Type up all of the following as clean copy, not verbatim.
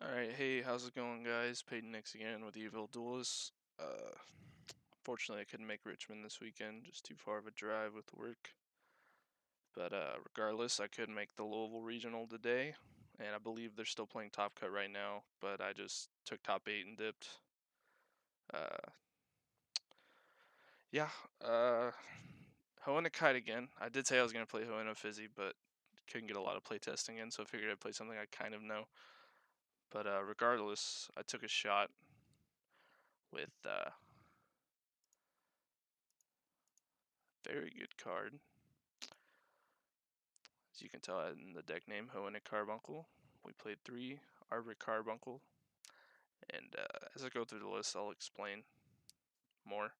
Alright, hey, how's it going, guys? Peyton Nix again with Evil Duelist. Fortunately, I couldn't make Richmond this weekend, just too far of a drive with work. But regardless, I could make the Louisville Regional today, and I believe they're still playing Top Cut right now, but I just took top 8 and dipped. Uh, yeah, Hoenna Kyte again. I did say I was going to play Hoenna Fizzy, but couldn't get a lot of playtesting in, so I figured I'd play something I kind of know. But regardless, I took a shot with very good card. As you can tell in the deck name, Hoenna Carbuncle. We played 3 Arbor Carbuncle, and as I go through the list, I'll explain more.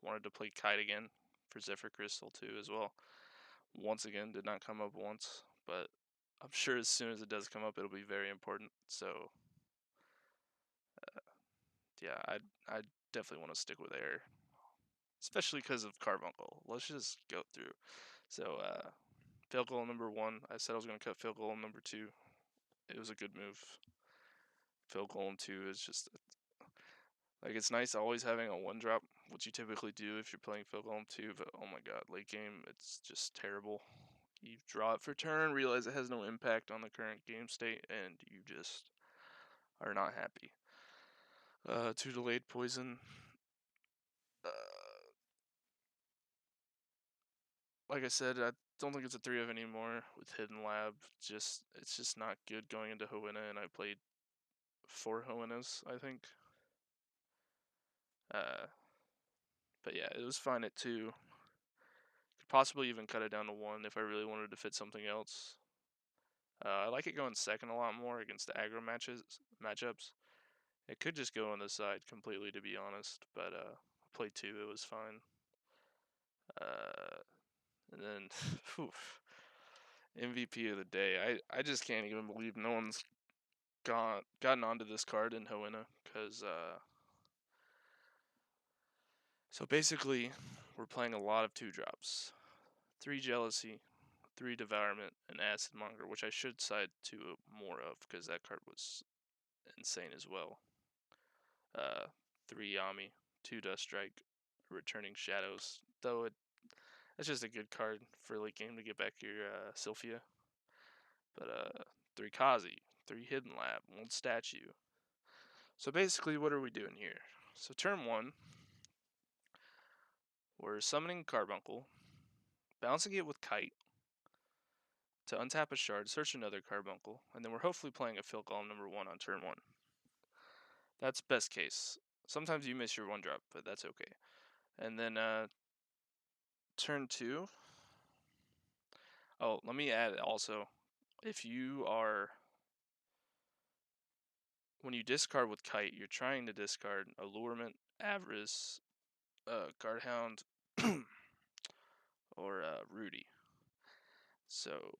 Wanted to play Kyte again for Zephyr Crystal too as well. Once again, did not come up once, but I'm sure as soon as it does come up, it'll be very important. So, yeah, I definitely want to stick with air, especially because of Carbuncle. Let's just go through. So, field goal number 1, I said I was going to cut field goal number 2. It was a good move. Field goal in 2 is just like, it's nice always having a 1-drop, which you typically do if you're playing field goal in 2, but oh my god, late game, it's just terrible. You draw it for turn, realize it has no impact on the current game state, and you just are not happy. 2 delayed poison. Like I said, I don't think it's a 3 of anymore with Hidden Lab. It's just not good going into Hoenna, and I played 4 Hoennas, I think. But yeah, it was fine at 2. Could possibly even cut it down to 1 if I really wanted to fit something else. I like it going second a lot more against the aggro matchups. It could just go on the side completely, to be honest, but I played 2, it was fine. And then, MVP of the day. I just can't even believe no one's gotten onto this card in Hoenna, because so basically we're playing a lot of 2-drops. 3 Jealousy, 3 Devourment, and Acid Monger, which I should side to more of, because that card was insane as well. 3 Yami, 2 Dust Strike, Returning Shadows, though it's just a good card for late game to get back your Sylphia. But 3 Kazi, 3 Hidden Lab, 1 Statue. So basically, what are we doing here? So turn 1, we're summoning Carbuncle, bouncing it with Kyte to untap a shard, search another Carbuncle, and then we're hopefully playing a Field Golem number 1 on turn 1. That's best case. Sometimes you miss your 1-drop, but that's okay. And then turn 2. Oh, let me add also, if you are, when you discard with Kyte, you're trying to discard Allurement, Avarice, Guardhound, or Rudy. So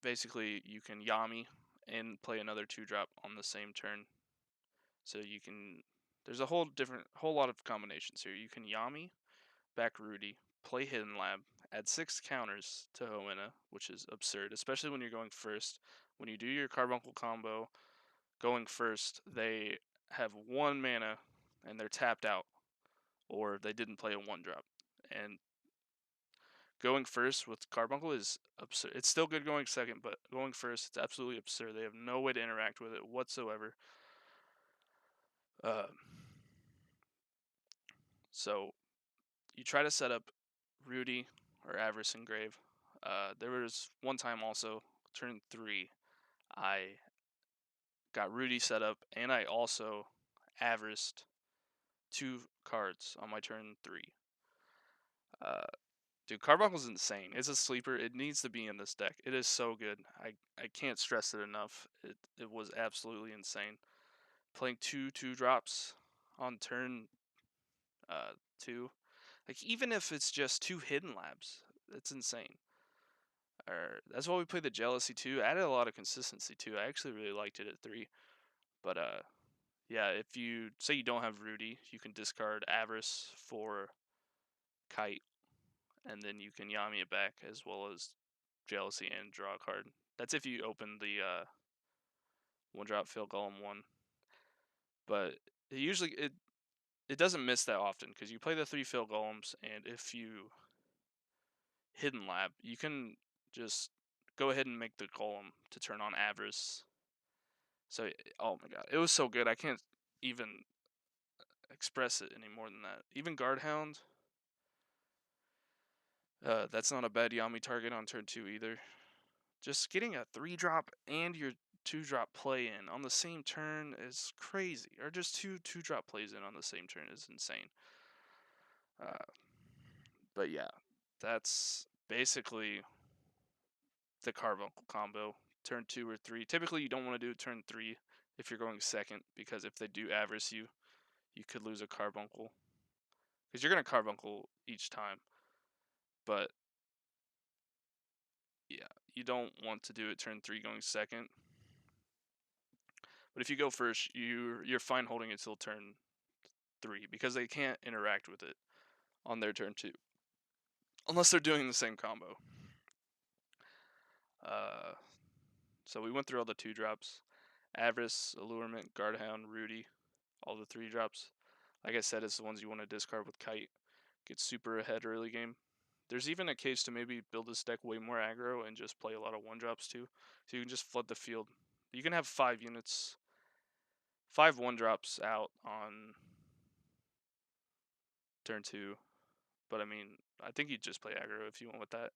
basically, you can Yami and play another 2-drop on the same turn. So you can, there's a whole lot of combinations here. You can Yami, back Rudy, play Hidden Lab, add 6 counters to Hoenna, which is absurd, especially when you're going first. When you do your Carbuncle combo, going first, they have 1 mana and they're tapped out, or they didn't play a 1-drop. And going first with Carbuncle is absurd. It's still good going second, but going first, it's absolutely absurd. They have no way to interact with it whatsoever. So you try to set up Rudy or Avarice Engrave. There was one time also, turn 3, I got Rudy set up, and I also Avariced 2 cards on my turn 3. Dude, Carbuncle's insane. It's a sleeper. It needs to be in this deck. It is so good. I can't stress it enough. It was absolutely insane. Playing 2-2-drops on turn 2. Like, even if it's just 2 Hidden Labs, it's insane. That's why we played the Jealousy too. Added a lot of consistency too. I actually really liked it at 3. But yeah, if you say you don't have Rudy, you can discard Avarice for Kyte, and then you can Yami it back, as well as Jealousy and draw a card. That's if you open the 1-drop Fail Golem 1. But it doesn't miss that often, because you play the 3 Fail Golems, and if you Hidden Lab, you can just go ahead and make the Golem to turn on Avarice. So, oh my god, it was so good. I can't even express it any more than that. Even Guardhound, that's not a bad Yami target on turn 2 either. Just getting a 3-drop and your 2-drop play in on the same turn is crazy. Or just 2-drop plays in on the same turn is insane. But yeah, that's basically the Carbuncle combo. Turn 2 or 3. Typically, you don't want to do turn 3 if you're going second, because if they do Avarice you, you could lose a Carbuncle. Because you're going to Carbuncle each time. But yeah, you don't want to do it turn 3 going second. But if you go first, you're fine holding it till turn 3, because they can't interact with it on their turn 2. Unless they're doing the same combo. So we went through all the 2-drops. Avarice, Allurement, Guardhound, Rudy, all the 3-drops. Like I said, it's the ones you want to discard with Kite. Get super ahead early game. There's even a case to maybe build this deck way more aggro and just play a lot of 1-drops too. So you can just flood the field. You can have 5 units, 5 1-drops out on turn 2. But I mean, I think you'd just play aggro if you went with that.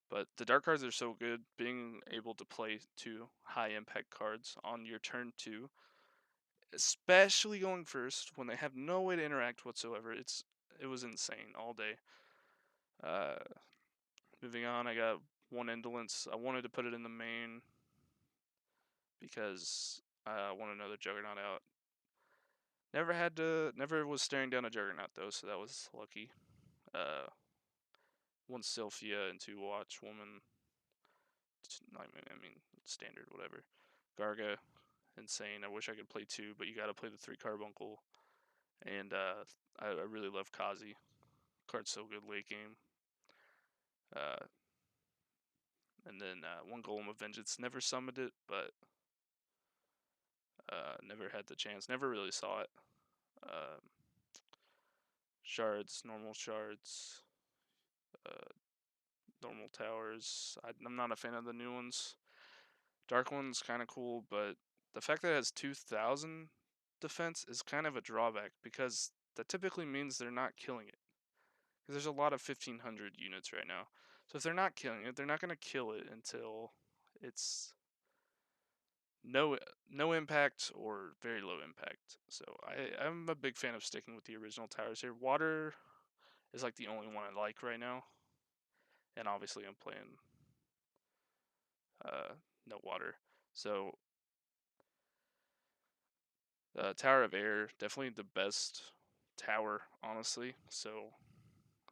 But the dark cards are so good, being able to play 2 high impact cards on your turn 2, especially going first when they have no way to interact whatsoever. It was insane all day. Moving on, I got 1 Indolence. I wanted to put it in the main because I want another Juggernaut out. Never was staring down a Juggernaut though, so that was lucky. 1 Sylphia and 2 Watchwoman. I mean, standard, whatever. Garga, insane. I wish I could play 2, but you gotta play the 3 Carbuncle. And I really love Kazi. Card's so good late game. And then 1 Golem of Vengeance. Never summoned it, but never had the chance. Never really saw it. Shards, normal shards, normal towers. I'm not a fan of the new ones. Dark one's kind of cool, but the fact that it has 2,000 defense is kind of a drawback, because that typically means they're not killing it. Because there's a lot of 1,500 units right now. So if they're not killing it, they're not going to kill it until it's no impact or very low impact. So I'm a big fan of sticking with the original towers here. Water is like the only one I like right now. And obviously I'm playing no water. So Tower of Air, definitely the best tower, honestly. So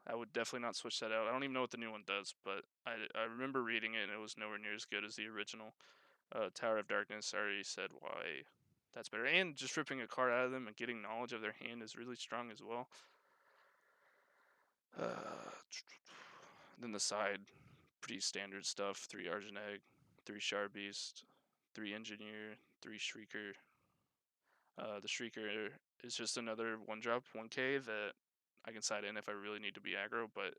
I would definitely not switch that out. I don't even know what the new one does, but I remember reading it and it was nowhere near as good as the original. Tower of Darkness, I already said why that's better. And just ripping a card out of them and getting knowledge of their hand is really strong as well. Then the side, pretty standard stuff. 3 Argent Egg, 3 Shard Beast, 3 Engineer, 3 Shrieker. The Shrieker is just another 1-drop 1k that I can side in if I really need to be aggro, but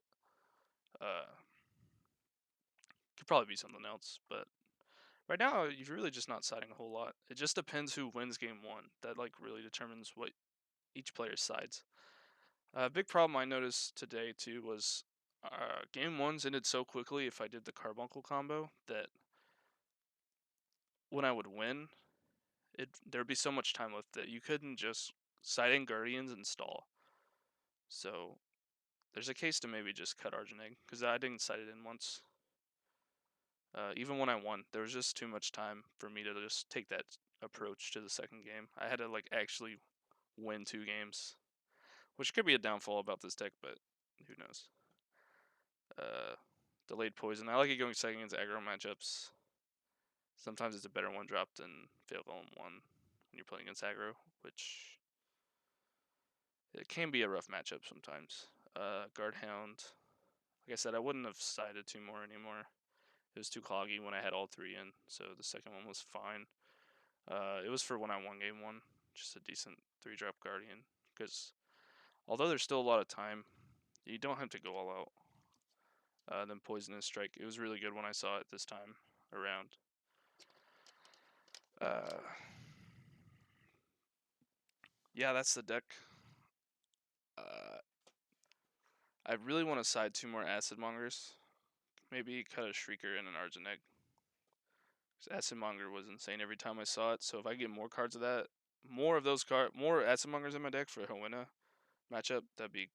could probably be something else. But right now, you're really just not siding a whole lot. It just depends who wins game 1. That like really determines what each player sides. A big problem I noticed today too was game 1s ended so quickly if I did the Carbuncle combo that when I would win, there'd be so much time left that you couldn't just side in Guardians and stall. So there's a case to maybe just cut Argent Egg, because I didn't side it in once. Even when I won, there was just too much time for me to just take that approach to the second game. I had to like actually win 2 games, which could be a downfall about this deck, but who knows. Delayed Poison. I like it going second against aggro matchups. Sometimes it's a better 1-drop than Fail Golem 1 when you're playing against aggro, which it can be a rough matchup sometimes. Guardhound. Like I said, I wouldn't have sided 2 more anymore. It was too cloggy when I had all 3 in, so the second one was fine. It was for when I won game 1, just a decent 3-drop Guardian, because although there's still a lot of time, you don't have to go all out. Then Poisonous Strike, it was really good when I saw it this time around. Yeah, that's the deck. I really want to side 2 more Acid Mongers. Maybe cut a Shrieker and an Argent Egg. Acid Monger was insane every time I saw it, so if I get more cards of that, more Acid Mongers in my deck for Hoenna matchup, that'd be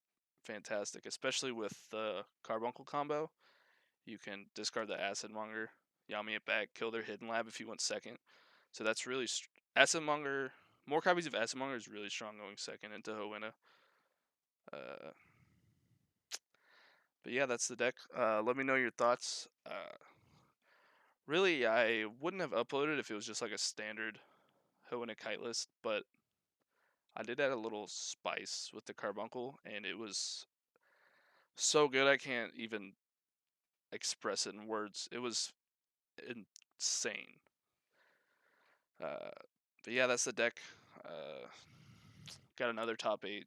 fantastic, especially with the Carbuncle combo. You can discard the Acid Monger, Yami it back, kill their Hidden Lab if you want second. So that's really Acid Monger. More copies of Acid Monger is really strong going second into Hoenna. But yeah, that's the deck. Let me know your thoughts. Really, I wouldn't have uploaded if it was just like a standard Hoenna Kyte list, but I did add a little spice with the Carbuncle, and it was so good I can't even express it in words. It was insane. But yeah, that's the deck. Got another top 8.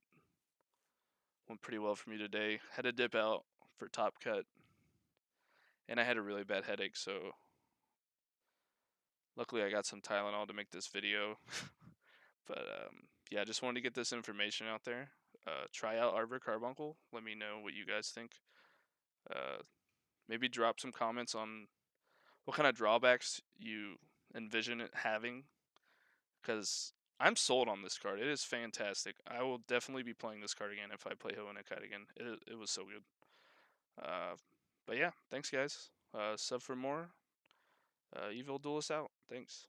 Went pretty well for me today. Had to dip out for top cut, and I had a really bad headache, so luckily I got some Tylenol to make this video. But yeah, I just wanted to get this information out there. Try out Arbor Carbuncle. Let me know what you guys think. Maybe drop some comments on what kind of drawbacks you envision it having, because I'm sold on this card. It is fantastic. I will definitely be playing this card again if I play Hoenna Kyte again. It was so good. But yeah, thanks guys. Sub for more. Evil Duelist out. Thanks.